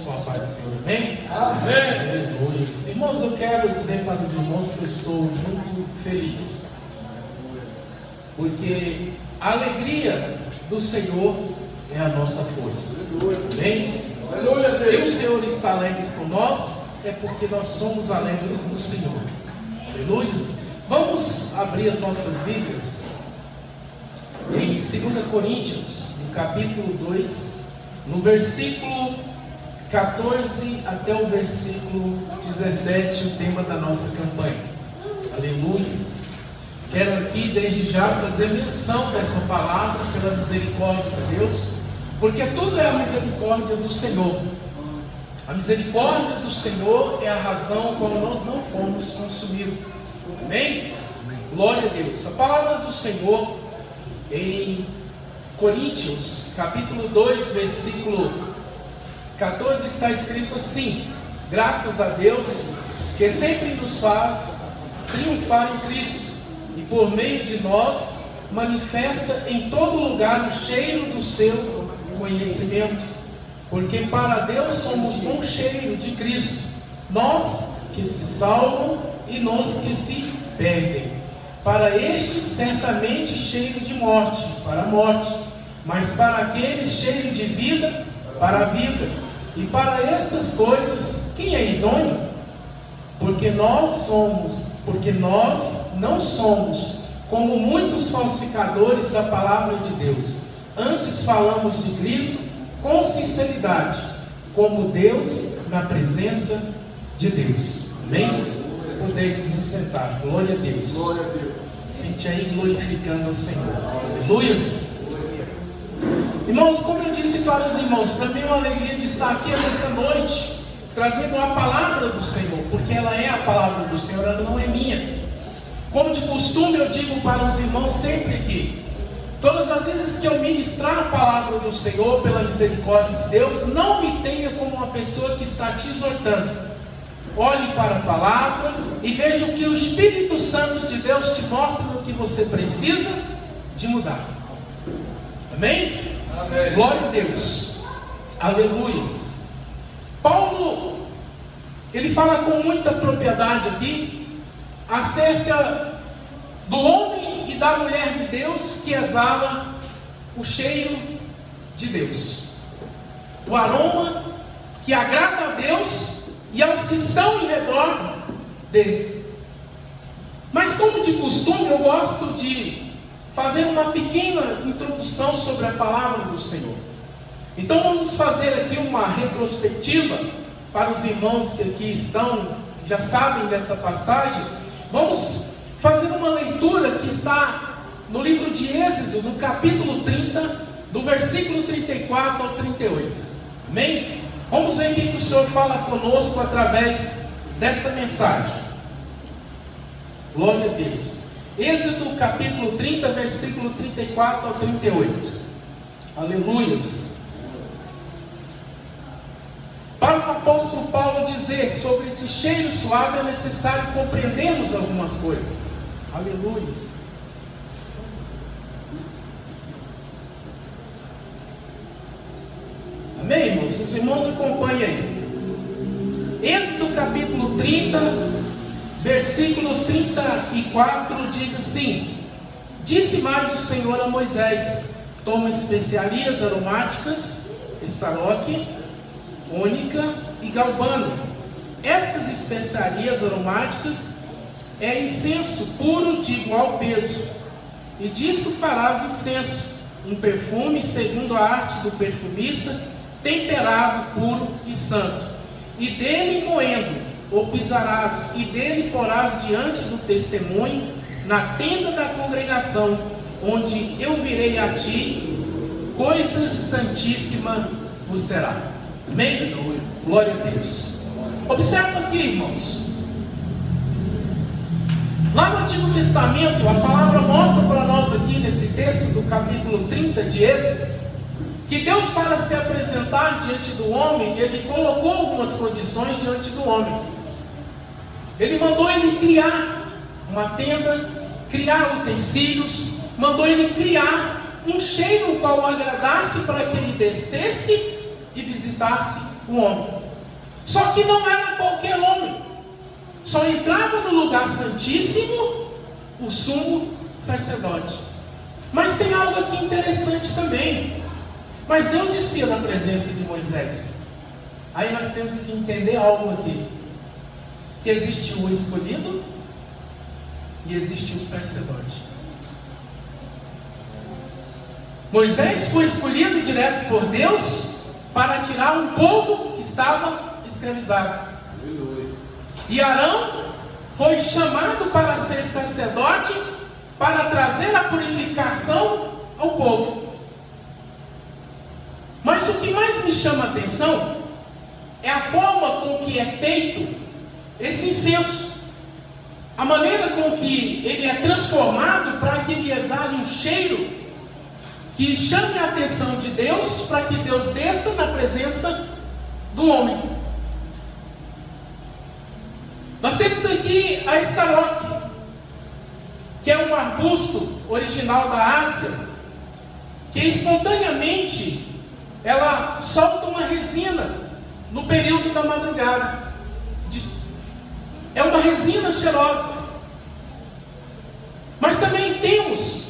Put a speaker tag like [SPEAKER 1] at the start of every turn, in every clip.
[SPEAKER 1] com a paz do Senhor, amém?
[SPEAKER 2] Amém.
[SPEAKER 1] Aleluia. Irmãos, eu quero dizer para os irmãos que eu estou muito feliz, porque a alegria do Senhor é a nossa força, amém? Se o Senhor está alegre com nós, é porque nós somos alegres no Senhor, aleluia. Vamos abrir as nossas Bíblias em 2 Coríntios, no capítulo 2, no versículo 14 até o versículo 17, o tema da nossa campanha. Aleluia. Quero aqui desde já fazer menção dessa palavra pela misericórdia de Deus, porque tudo é a misericórdia do Senhor. A misericórdia do Senhor é a razão qual nós não fomos consumidos. Amém? Glória a Deus. A palavra do Senhor em Coríntios, capítulo 2, versículo 14, está escrito assim: graças a Deus, que sempre nos faz triunfar em Cristo, e por meio de nós manifesta em todo lugar o cheiro do seu conhecimento, porque para Deus somos bom cheiro de Cristo, nós que se salvam e nós que se perdem. Para estes certamente cheiro de morte, para a morte, mas para aqueles cheiro de vida, para a vida. E para essas coisas, quem é idôneo? Porque nós não somos como muitos falsificadores da palavra de Deus. Antes falamos de Cristo com sinceridade, como Deus na presença de Deus. Amém? Podemos nos sentar. Glória a Deus.
[SPEAKER 2] Glória a Deus.
[SPEAKER 1] Sente aí glorificando ao Senhor. Aleluia. Irmãos, como eu disse para os irmãos, para mim é uma alegria de estar aqui nesta noite, trazendo a palavra do Senhor, porque ela é a palavra do Senhor, ela não é minha. Como de costume eu digo para os irmãos sempre que todas as vezes que eu ministrar a palavra do Senhor pela misericórdia de Deus, não me tenha como uma pessoa que está te exortando. Olhe para a palavra e veja o que o Espírito Santo de Deus te mostra no que você precisa de mudar. Amém?
[SPEAKER 2] Amém.
[SPEAKER 1] Glória a Deus. Aleluia. Paulo, ele fala com muita propriedade aqui acerca do homem e da mulher de Deus que exala o cheiro de Deus, o aroma que agrada a Deus e aos que estão em redor dele. Mas como de costume, eu gosto de fazer uma pequena introdução sobre a palavra do Senhor. Então vamos fazer aqui uma retrospectiva para os irmãos que aqui estão, já sabem dessa passagem. Vamos fazer uma leitura que está no livro de Êxodo, no capítulo 30, do versículo 34 ao 38. Amém? Vamos ver o que o Senhor fala conosco através desta mensagem. Glória a Deus. Êxodo capítulo 30, versículo 34 ao 38. Aleluias. Para o apóstolo Paulo dizer sobre esse cheiro suave, é necessário compreendermos algumas coisas. Aleluias. Amém, irmãos? Os irmãos acompanhem aí. Êxodo capítulo 30, versículo 34 diz assim: disse mais o Senhor a Moisés: toma especiarias aromáticas, estaroque, ônica e galbano. Estas especiarias aromáticas é incenso puro de igual peso, e disto farás incenso, um perfume segundo a arte do perfumista, temperado, puro e santo. E dele moendo o pisarás, e dele porás diante do testemunho, na tenda da congregação, onde eu virei a ti, coisa santíssima vos será. Amém? Glória a Deus. Observa aqui, irmãos. Lá no Antigo Testamento, a palavra mostra para nós aqui nesse texto do capítulo 30 de Êxodo, que Deus, para se apresentar diante do homem, Ele colocou algumas condições diante do homem. Ele mandou ele criar uma tenda, criar utensílios, mandou ele criar um cheiro qual o agradasse para que ele descesse e visitasse o homem. Só que não era qualquer homem. Só entrava no lugar santíssimo o sumo sacerdote. Mas tem algo aqui interessante também. Mas Deus descia na presença de Moisés. Aí nós temos que entender algo aqui. Que existe o escolhido e existe o sacerdote. Moisés foi escolhido direto por Deus para tirar um povo que estava escravizado. E Arão foi chamado para ser sacerdote, para trazer a purificação ao povo. Mas o que mais me chama a atenção é a forma com que é feito esse incenso. A maneira com que ele é transformado para que ele exale um cheiro que chame a atenção de Deus, para que Deus desça na presença do homem. Nós temos aqui a estaroque, que é um arbusto original da Ásia, que espontaneamente ela solta uma resina no período da madrugada. É uma resina cheirosa. Mas também temos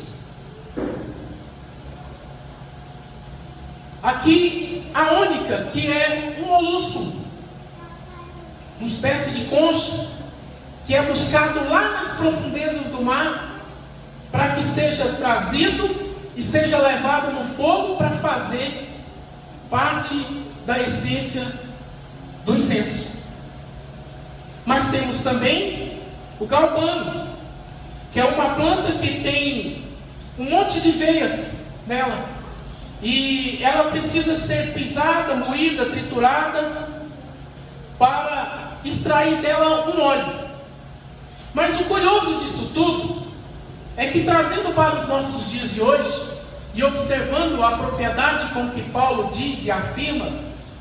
[SPEAKER 1] aqui a ônica, que é um molusco, uma espécie de concha, que é buscado lá nas profundezas do mar, para que seja trazido e seja levado no fogo para fazer parte da essência do incenso. Mas temos também o galbano, que é uma planta que tem um monte de veias nela, e ela precisa ser pisada, moída, triturada, para extrair dela um óleo. Mas o curioso disso tudo é que, trazendo para os nossos dias de hoje e observando a propriedade com que Paulo diz e afirma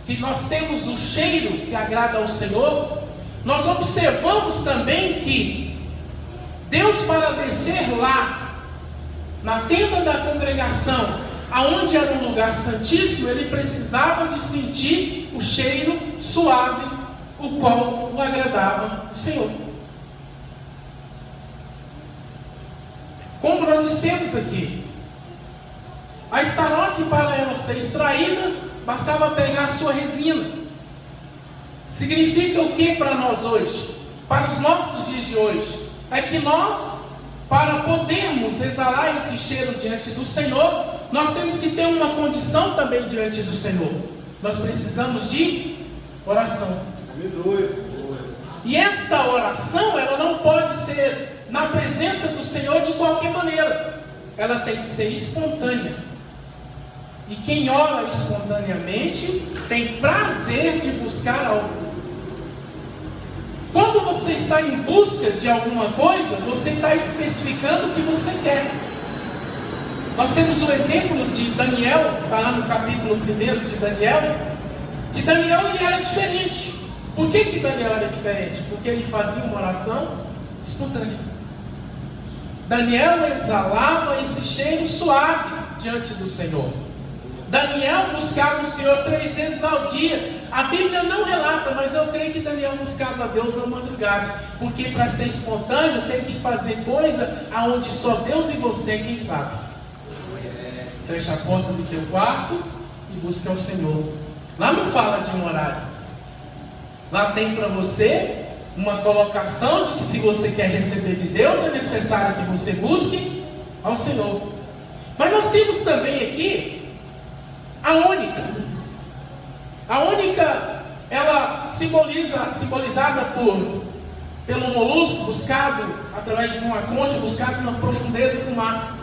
[SPEAKER 1] que nós temos o cheiro que agrada ao Senhor, nós observamos também que Deus, para descer lá na tenda da congregação, aonde era um lugar santíssimo, ele precisava de sentir o cheiro suave, o qual o agradava o Senhor. Como nós dissemos aqui, a estaroque, para ela ser extraída, bastava pegar a sua resina. Significa o que para nós hoje? Para os nossos dias de hoje? É que nós, para podermos exalar esse cheiro diante do Senhor, nós temos que ter uma condição também diante do Senhor. Nós precisamos de oração. E esta oração, ela não pode ser na presença do Senhor de qualquer maneira. Ela tem que ser espontânea. E quem ora espontaneamente tem prazer de buscar algo. Quando você está em busca de alguma coisa, você está especificando o que você quer. Nós temos o exemplo de Daniel, está lá no capítulo 1 de Daniel, que Daniel ele era diferente. Por que Daniel era diferente? Porque ele fazia uma oração espontânea. Daniel exalava esse cheiro suave diante do Senhor. Daniel buscava o Senhor 3 vezes ao dia. A Bíblia não relata, mas eu creio que Daniel buscava a Deus na madrugada. Porque para ser espontâneo tem que fazer coisa aonde só Deus e você quem sabe. Fecha a porta do teu quarto e busca o Senhor. Lá não fala de um horário. Lá tem para você uma colocação de que se você quer receber de Deus, é necessário que você busque ao Senhor. Mas nós temos também aqui a ônica. A ônica, ela simbolizada pelo molusco buscado através de uma concha, buscado na profundeza do mar.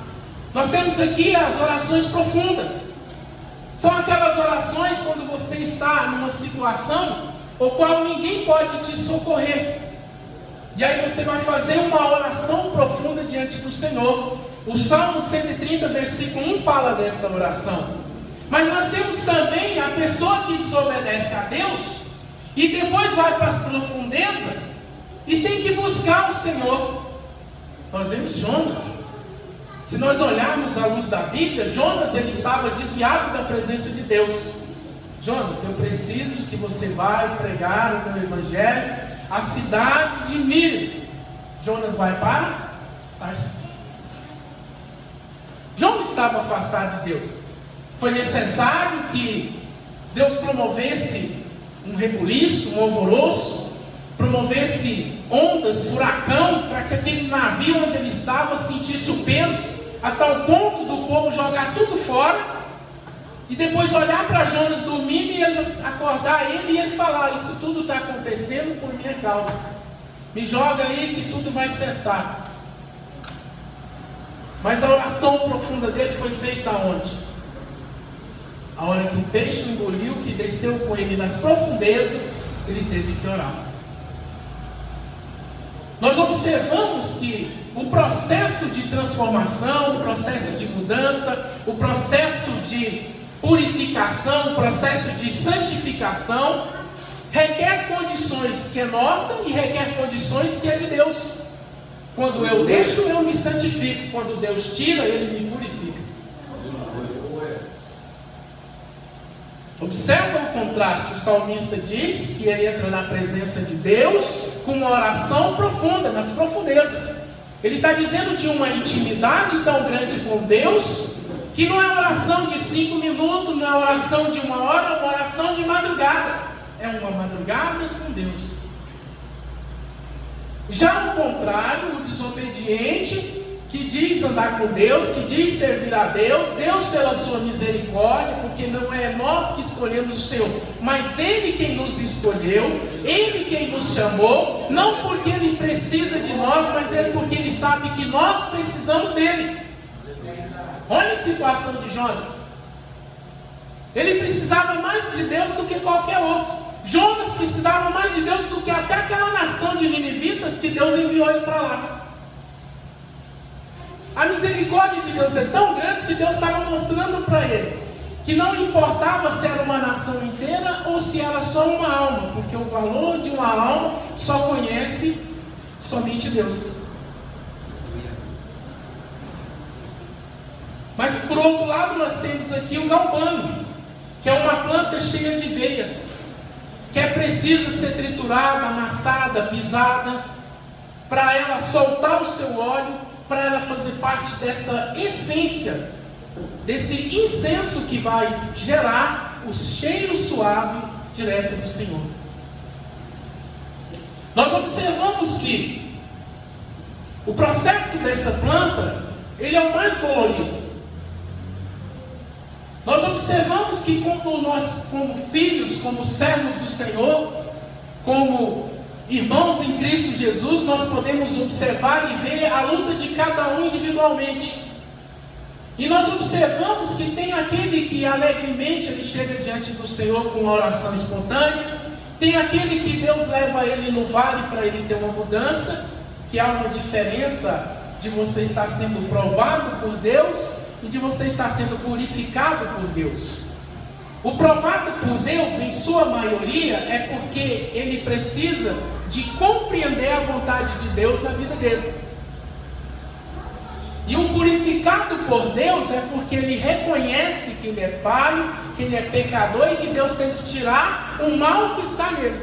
[SPEAKER 1] Nós temos aqui as orações profundas. São aquelas orações quando você está numa situação o qual ninguém pode te socorrer. E aí você vai fazer uma oração profunda diante do Senhor. O Salmo 130, versículo 1 fala desta oração. Mas nós temos também a pessoa que desobedece a Deus e depois vai para as profundezas e tem que buscar o Senhor. Nós vemos Jonas. Se nós olharmos à luz da Bíblia, Jonas ele estava desviado da presença de Deus. Jonas, eu preciso que você vá pregar o meu evangelho à cidade de Nínive. Jonas vai para Tarsis. Jonas estava afastado de Deus. Foi necessário que Deus promovesse um rebuliço, um alvoroço, promovesse ondas, furacão, para que aquele navio onde ele estava sentisse o peso, a tal ponto do povo jogar tudo fora, e depois olhar para Jonas dormindo e eles acordar ele e ele falar: isso tudo está acontecendo por minha causa, me joga aí que tudo vai cessar. Mas a oração profunda dele foi feita aonde? A hora que o peixe engoliu, que desceu com ele nas profundezas, ele teve que orar. Nós observamos que o processo de transformação, o processo de mudança, o processo de purificação, o processo de santificação, requer condições que é nossa e requer condições que é de Deus. Quando eu deixo, eu me santifico. Quando Deus tira, Ele me purifica. Observa o contraste. O salmista diz que ele entra na presença de Deus com uma oração profunda, nas profundezas. Ele está dizendo de uma intimidade tão grande com Deus, que não é oração de 5 minutos, não é oração de 1 hora, é uma oração de madrugada. É uma madrugada com Deus. Já ao contrário, o desobediente, que diz andar com Deus, que diz servir a Deus, Deus pela sua misericórdia, porque não é nós que escolhemos o Senhor, mas Ele quem nos escolheu, Ele quem nos chamou, não porque Ele precisa de nós, mas Ele porque Ele sabe que nós precisamos dEle. Olha a situação de Jonas. Ele precisava mais de Deus do que qualquer outro. Jonas precisava mais de Deus do que até aquela nação de ninivitas que Deus enviou ele para lá. A misericórdia de Deus é tão grande que Deus estava mostrando para ele que não importava se era uma nação inteira ou se era só uma alma, porque o valor de uma alma só conhece somente Deus. Mas por outro lado nós temos aqui o galbano, que é uma planta cheia de veias, que é preciso ser triturada, amassada, pisada, para ela soltar o seu óleo, para ela fazer parte dessa essência, desse incenso que vai gerar o cheiro suave direto do Senhor. Nós observamos que o processo dessa planta, ele é o mais dolorido. Nós observamos que quando nós, como filhos, como servos do Senhor, como irmãos em Cristo Jesus, nós podemos observar e ver a luta de cada um individualmente. E nós observamos que tem aquele que alegremente ele chega diante do Senhor com uma oração espontânea, tem aquele que Deus leva ele no vale para ele ter uma mudança, que há uma diferença de você estar sendo provado por Deus e de você estar sendo purificado por Deus. O provado por Deus, em sua maioria, é porque ele precisa de compreender a vontade de Deus na vida dele. E o purificado por Deus é porque ele reconhece que ele é falho, que ele é pecador e que Deus tem que tirar o mal que está nele.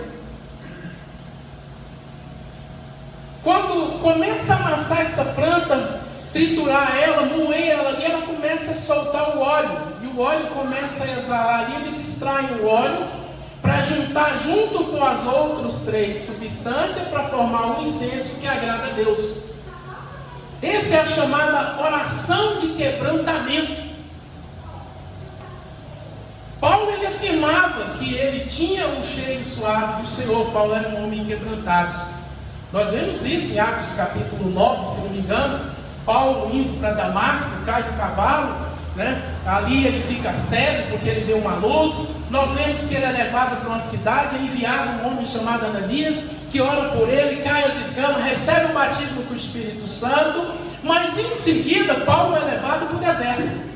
[SPEAKER 1] Quando começa a amassar essa planta, triturar ela, moer ela ali, ela começa a soltar o óleo, e o óleo começa a exalar ali, eles extraem o óleo para juntar junto com as outras 3 substâncias para formar um incenso que agrada a Deus. Essa é a chamada oração de quebrantamento. Paulo ele afirmava que ele tinha um cheiro suave do Senhor. Paulo era um homem quebrantado. Nós vemos isso em Atos capítulo 9, se não me engano. Paulo indo para Damasco, cai do cavalo, né? Ali ele fica cego porque ele vê uma luz. Nós vemos que ele é levado para uma cidade, é enviado um homem chamado Ananias, que ora por ele, cai as escamas, recebe o batismo com o Espírito Santo, mas em seguida Paulo é levado para o deserto.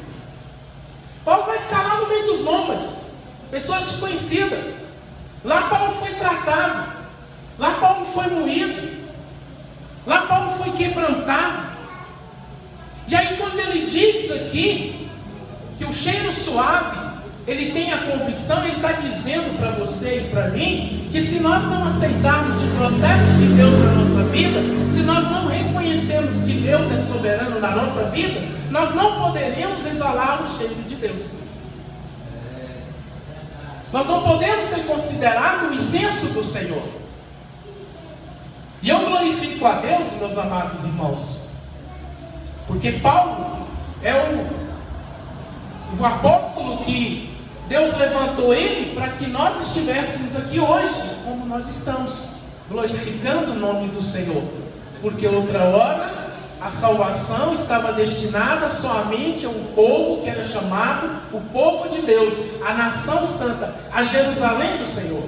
[SPEAKER 1] Paulo vai ficar lá no meio dos nômades, pessoas desconhecidas. Lá Paulo foi tratado, lá Paulo foi moído, lá Paulo foi quebrantado. E aí quando ele diz aqui que o cheiro suave ele tem a convicção, ele está dizendo para você e para mim, que se nós não aceitarmos o processo de Deus na nossa vida, se nós não reconhecermos que Deus é soberano na nossa vida, nós não poderemos exalar o cheiro de Deus. Nós não podemos ser considerados o incenso do Senhor. E eu glorifico a Deus, meus amados irmãos, porque Paulo é o apóstolo que Deus levantou ele para que nós estivéssemos aqui hoje, como nós estamos, glorificando o nome do Senhor. Porque outra hora a salvação estava destinada somente a um povo que era chamado o povo de Deus, a nação santa, a Jerusalém do Senhor.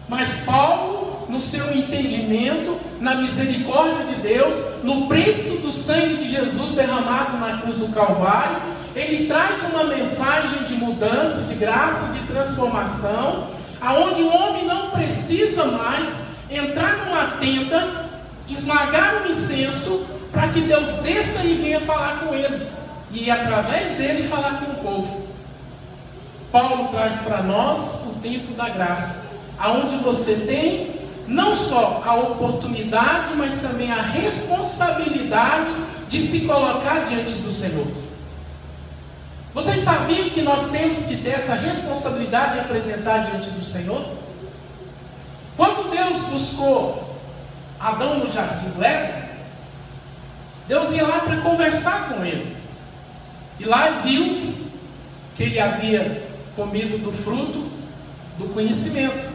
[SPEAKER 1] Mas Paulo, no seu entendimento, na misericórdia de Deus, no preço do sangue de Jesus derramado na cruz do Calvário, ele traz uma mensagem de mudança, de graça, de transformação, aonde o homem não precisa mais entrar numa tenda, esmagar um incenso, para que Deus desça e venha falar com ele, e através dele falar com o povo. Paulo traz para nós o tempo da graça, aonde você tem não só a oportunidade, mas também a responsabilidade de se colocar diante do Senhor. Vocês sabiam que nós temos que ter essa responsabilidade de apresentar diante do Senhor? Quando Deus buscou Adão no jardim do Éden, Deus ia lá para conversar com ele. E lá viu que ele havia comido do fruto do conhecimento.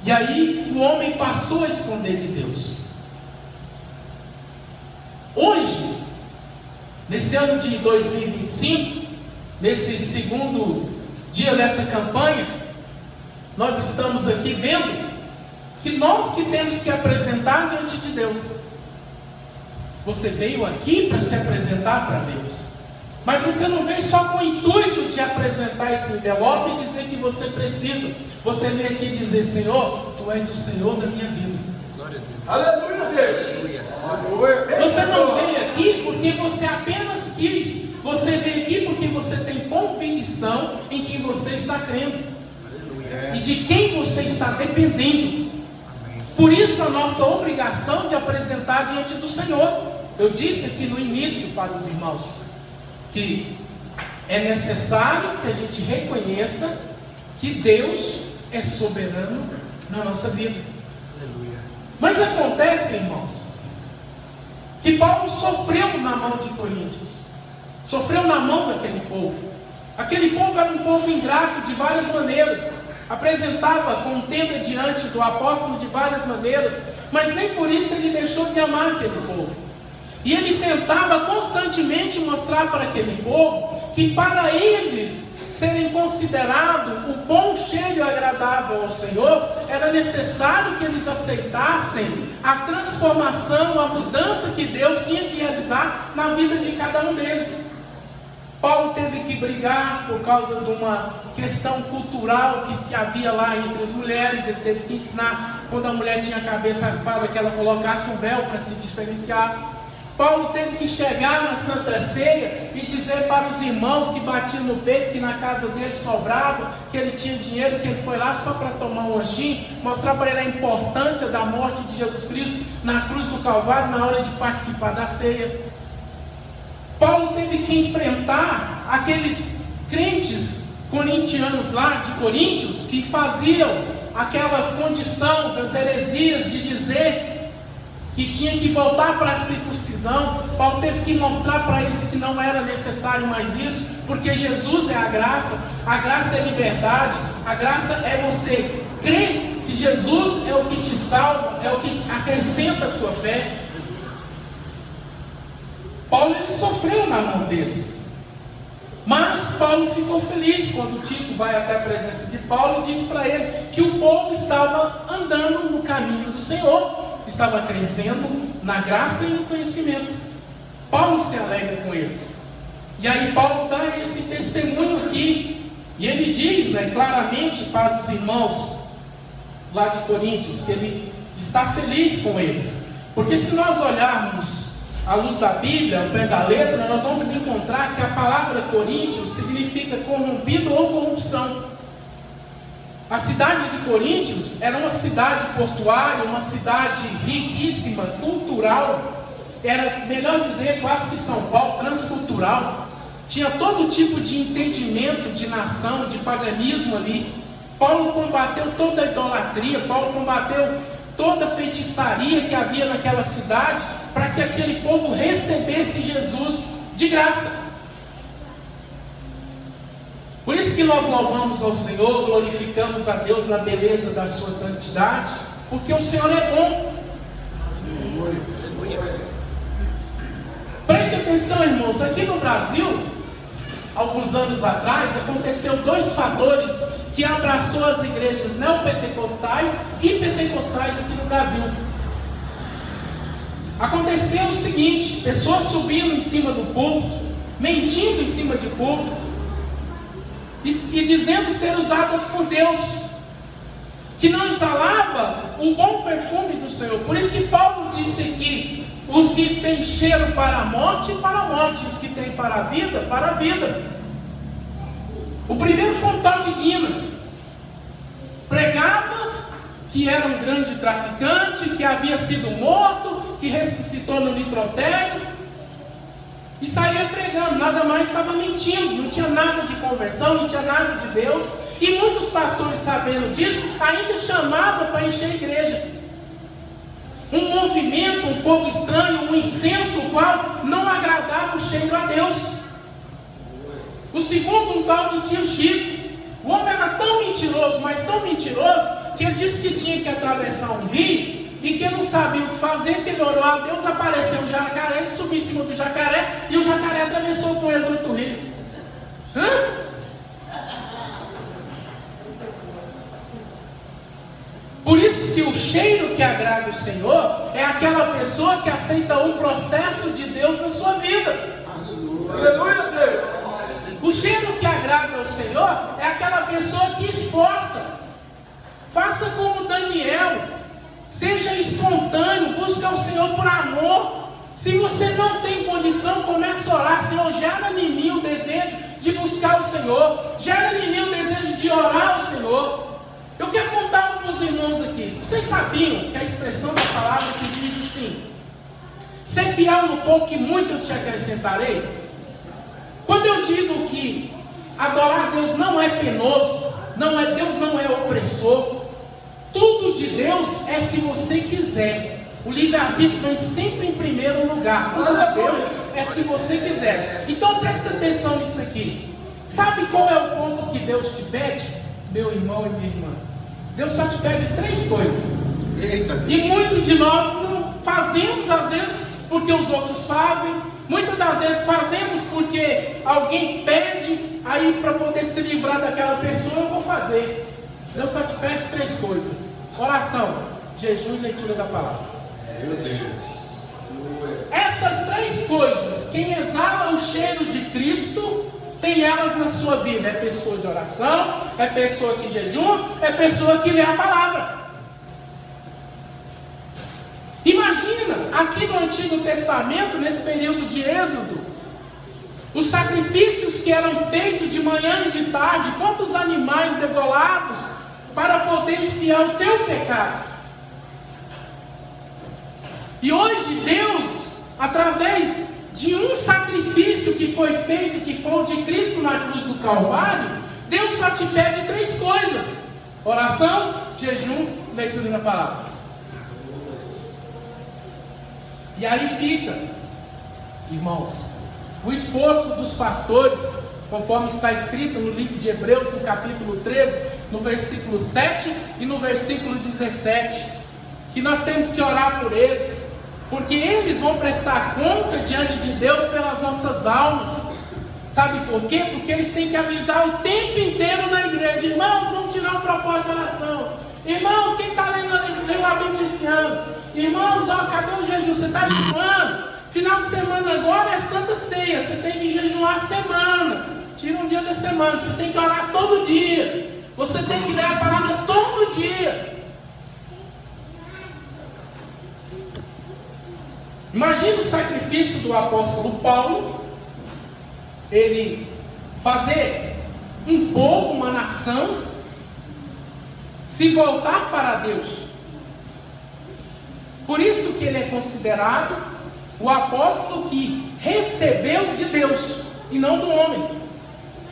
[SPEAKER 1] E aí o homem passou a esconder de Deus. Hoje, nesse ano de 2025, nesse segundo dia dessa campanha, nós estamos aqui vendo que nós que temos que apresentar diante de Deus. Você veio aqui para se apresentar para Deus, mas você não veio só com o intuito de apresentar esse envelope e dizer que você precisa. Você veio aqui dizer: Senhor, Tu és o Senhor da minha vida.
[SPEAKER 2] Glória a Deus.
[SPEAKER 3] Aleluia,
[SPEAKER 2] Aleluia.
[SPEAKER 1] Você não veio aqui porque você apenas quis. Você veio aqui porque você tem convicção em quem você está crendo.
[SPEAKER 2] Aleluia.
[SPEAKER 1] E de quem você está dependendo. Por isso a nossa obrigação de apresentar diante do Senhor. Eu disse aqui no início para os irmãos que é necessário que a gente reconheça que Deus é soberano na nossa vida.
[SPEAKER 2] Aleluia.
[SPEAKER 1] Mas acontece, irmãos, que Paulo sofreu na mão de Coríntios, sofreu na mão daquele povo. Aquele povo era um povo ingrato de várias maneiras, apresentava contenda diante do apóstolo de várias maneiras, mas nem por isso ele deixou de amar aquele povo. E ele tentava constantemente mostrar para aquele povo que para eles serem considerados o bom cheiro e agradável ao Senhor, era necessário que eles aceitassem a transformação, a mudança que Deus tinha que realizar na vida de cada um deles. Paulo teve que brigar por causa de uma questão cultural que havia lá entre as mulheres. Ele teve que ensinar, quando a mulher tinha a cabeça raspada, que ela colocasse um véu para se diferenciar. Paulo teve que chegar na Santa Ceia e dizer para os irmãos que batiam no peito que na casa dele sobrava, que ele tinha dinheiro, que ele foi lá só para tomar um lanchinho, mostrar para ele a importância da morte de Jesus Cristo na cruz do Calvário na hora de participar da ceia. Paulo teve que enfrentar aqueles crentes corintianos lá de Coríntios que faziam aquelas condições das heresias de dizer que tinha que voltar para a circuncisão. Paulo teve que mostrar para eles que não era necessário mais isso, porque Jesus é a graça é liberdade, a graça é você crer que Jesus é o que te salva, é o que acrescenta a sua fé. Paulo ele sofreu na mão deles, mas Paulo ficou feliz quando Tito vai até a presença de Paulo e diz para ele que o povo estava andando no caminho do Senhor, estava crescendo na graça e no conhecimento. Paulo se alegra com eles. E aí Paulo dá esse testemunho aqui, e ele diz, claramente para os irmãos lá de Coríntios, que ele está feliz com eles. Porque se nós olharmos à luz da Bíblia, ao pé da letra, nós vamos encontrar que a palavra Coríntios significa corrompido ou corrupção. A cidade de Coríntios era uma cidade portuária, uma cidade riquíssima, cultural, era, melhor dizer, quase que São Paulo, transcultural. Tinha todo tipo de entendimento de nação, de paganismo ali. Paulo combateu toda a idolatria, Paulo combateu toda a feitiçaria que havia naquela cidade, para que aquele povo recebesse Jesus de graça. Por isso que nós louvamos ao Senhor, glorificamos a Deus na beleza da sua santidade, porque o Senhor é bom. Preste atenção, irmãos, aqui no Brasil, alguns anos atrás, aconteceu 2 fatores que abraçou as igrejas neopentecostais e pentecostais aqui no Brasil. Aconteceu o seguinte: pessoas subindo em cima do púlpito, mentindo em cima de púlpito, e dizendo ser usadas por Deus, que não exalava o bom perfume do Senhor. Por isso que Paulo disse aqui: os que têm cheiro para a morte, os que têm para a vida. O primeiro foi um tal de Guina, pregava que era um grande traficante, que havia sido morto, que ressuscitou no necrotério, e saía pregando, nada mais, estava mentindo, não tinha nada de conversão, não tinha nada de Deus. E muitos pastores, sabendo disso, ainda chamavam para encher a igreja. Um movimento, um fogo estranho, um incenso, o qual não agradava o cheiro a Deus. O segundo, um tal de tio Chico. O homem era tão mentiroso, mas tão mentiroso, que ele disse que tinha que atravessar um rio, e que não sabia o que fazer, que ele orou a Deus, apareceu um jacaré, ele subiu em cima do jacaré, e o jacaré atravessou com ele do outro rio. Por isso que o cheiro que agrada o Senhor é aquela pessoa que aceita um processo de Deus na sua vida.
[SPEAKER 2] Aleluia, Deus.
[SPEAKER 1] O cheiro que agrada ao Senhor é aquela pessoa que esforça. Faça como Daniel, seja espontâneo, busque ao Senhor por amor. Se você não tem condição, comece a orar: Senhor, gera em mim o desejo de buscar o Senhor, gera em mim o desejo de orar ao Senhor. Eu quero contar para os irmãos aqui: vocês sabiam que a expressão da palavra que diz assim: ser fiel no pouco e muito eu te acrescentarei? Quando eu digo que adorar a Deus não é penoso, Deus não é opressor, tudo de Deus é se você quiser. O livre-arbítrio vem sempre em primeiro lugar. Tudo de Deus é se você quiser. Então presta atenção nisso aqui. Sabe qual é o ponto que Deus te pede, meu irmão e minha irmã? Deus só te pede 3 coisas.
[SPEAKER 2] Eita.
[SPEAKER 1] E muitos de nós não fazemos, às vezes, porque os outros fazem. Muitas das vezes fazemos porque alguém pede, aí para poder se livrar daquela pessoa eu vou fazer. Deus só te pede 3 coisas: oração, jejum e leitura da palavra.
[SPEAKER 2] Meu Deus.
[SPEAKER 1] Essas 3 coisas, quem exala o cheiro de Cristo, tem elas na sua vida. É pessoa de oração, é pessoa que jejuma, é pessoa que lê a palavra. Imagina, aqui no Antigo Testamento, nesse período de Êxodo, os sacrifícios que eram feitos de manhã e de tarde, quantos animais degolados para poder expiar o teu pecado. E hoje Deus, através de um sacrifício que foi feito, que foi o de Cristo na cruz do Calvário, Deus só te pede 3 coisas: oração, jejum, leitura da palavra. E aí fica, irmãos, o esforço dos pastores, conforme está escrito no livro de Hebreus, no capítulo 13, no versículo 7 e no versículo 17, que nós temos que orar por eles, porque eles vão prestar conta diante de Deus pelas nossas almas. Sabe por quê? Porque eles têm que avisar o tempo inteiro na igreja: irmãos, vamos tirar um propósito de oração. Irmãos, quem está lendo a Bíblia esse ano? Irmãos, ó, cadê o jejum? Você está jejuando? Final de semana agora é Santa Ceia. Você tem que jejuar a semana. Tira um dia da semana. Você tem que orar todo dia. Você tem que ler a palavra todo dia. Imagina o sacrifício do apóstolo Paulo, ele fazer um povo, uma nação, se voltar para Deus. Por isso que ele é considerado o apóstolo que recebeu de Deus e não do homem.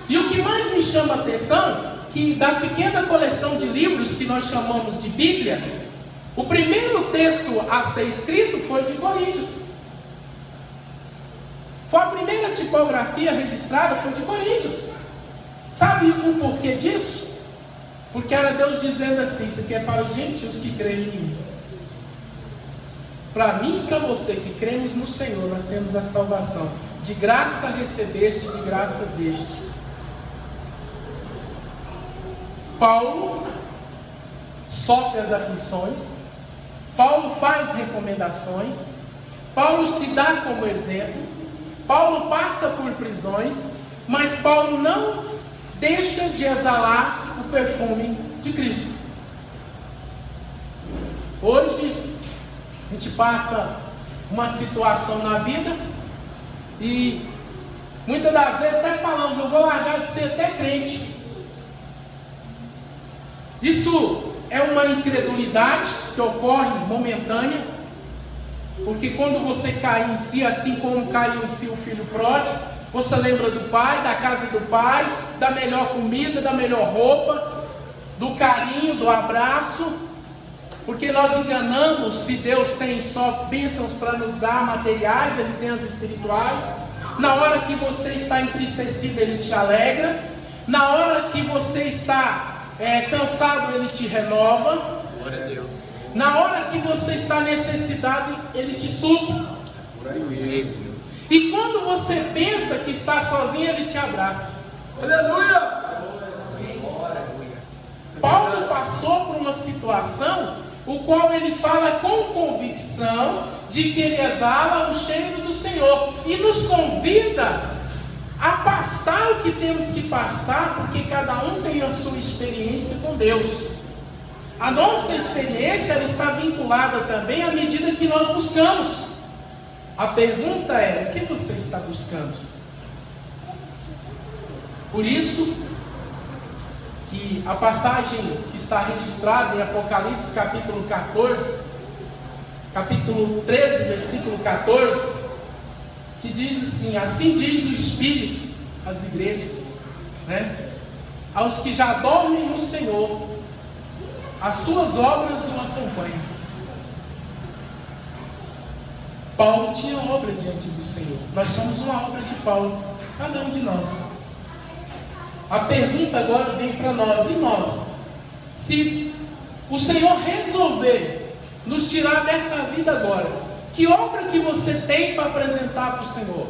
[SPEAKER 1] E o que mais me chama a atenção, que da pequena coleção de livros que nós chamamos de Bíblia, o primeiro texto a ser escrito foi de Coríntios. Foi a primeira tipografia registrada, foi de Coríntios. Sabe o porquê disso? Porque era Deus dizendo assim: isso aqui é para os gentios que creem em mim. Para mim e para você que cremos no Senhor, nós temos a salvação. De graça recebeste, de graça deste. Paulo sofre as aflições, Paulo faz recomendações, Paulo se dá como exemplo, Paulo passa por prisões, mas Paulo não deixa de exalar o perfume de Cristo. Hoje a gente passa uma situação na vida e muitas das vezes até falando: eu vou largar de ser até crente. Isso é uma incredulidade que ocorre momentânea, porque quando você cai em si, assim como caiu em si o filho pródigo, você lembra do pai, da casa do pai, da melhor comida, da melhor roupa, do carinho, do abraço, porque nós enganamos se Deus tem só bênçãos para nos dar materiais, Ele tem as espirituais. Na hora que você está entristecido, Ele te alegra. Na hora que você está cansado, Ele te renova.
[SPEAKER 2] Glória a Deus.
[SPEAKER 1] Na hora que você está necessitado, Ele te supre.
[SPEAKER 2] Por aí mesmo.
[SPEAKER 1] E quando você pensa que está sozinho, Ele te abraça.
[SPEAKER 2] Aleluia!
[SPEAKER 1] Paulo passou por uma situação o qual ele fala com convicção de que ele exala o cheiro do Senhor e nos convida a passar o que temos que passar, porque cada um tem a sua experiência com Deus. A nossa experiência ela está vinculada também à medida que nós buscamos. A pergunta é: o que você está buscando? Por isso que a passagem que está registrada em Apocalipse capítulo 14, capítulo 13, versículo 14, que diz assim: assim diz o Espírito às igrejas, aos que já dormem no Senhor, as suas obras o acompanham. Paulo tinha obra diante do Senhor. Nós somos uma obra de Paulo, cada um de nós. A pergunta agora vem para nós: e nós? Se o Senhor resolver nos tirar dessa vida agora, que obra que você tem para apresentar para o Senhor?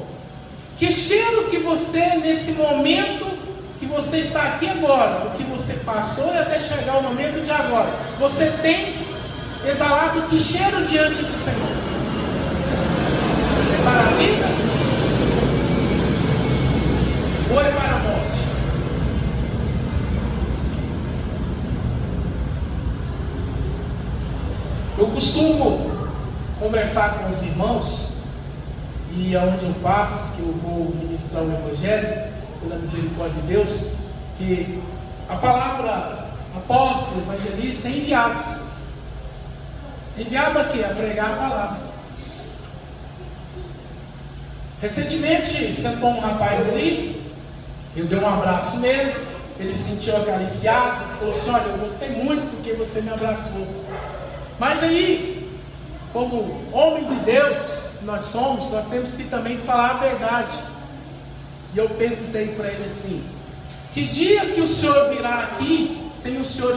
[SPEAKER 1] Que cheiro que você, nesse momento que você está aqui agora, do que você passou e até chegar ao momento de agora, você tem exalado que cheiro diante do Senhor? É para a vida? Ou é para a morte? Eu costumo conversar com os irmãos, e aonde eu passo, que eu vou ministrar o Evangelho, pela misericórdia de Deus, que a palavra apóstolo, evangelista é enviado. Enviado a quê? A pregar a palavra. Recentemente sentou um rapaz ali, eu dei um abraço nele, ele se sentiu acariciado, falou assim: olha, eu gostei muito porque você me abraçou. Mas aí, como homem de Deus nós somos, nós temos que também falar a verdade. E eu perguntei para ele assim: que dia que o senhor virá aqui sem o senhor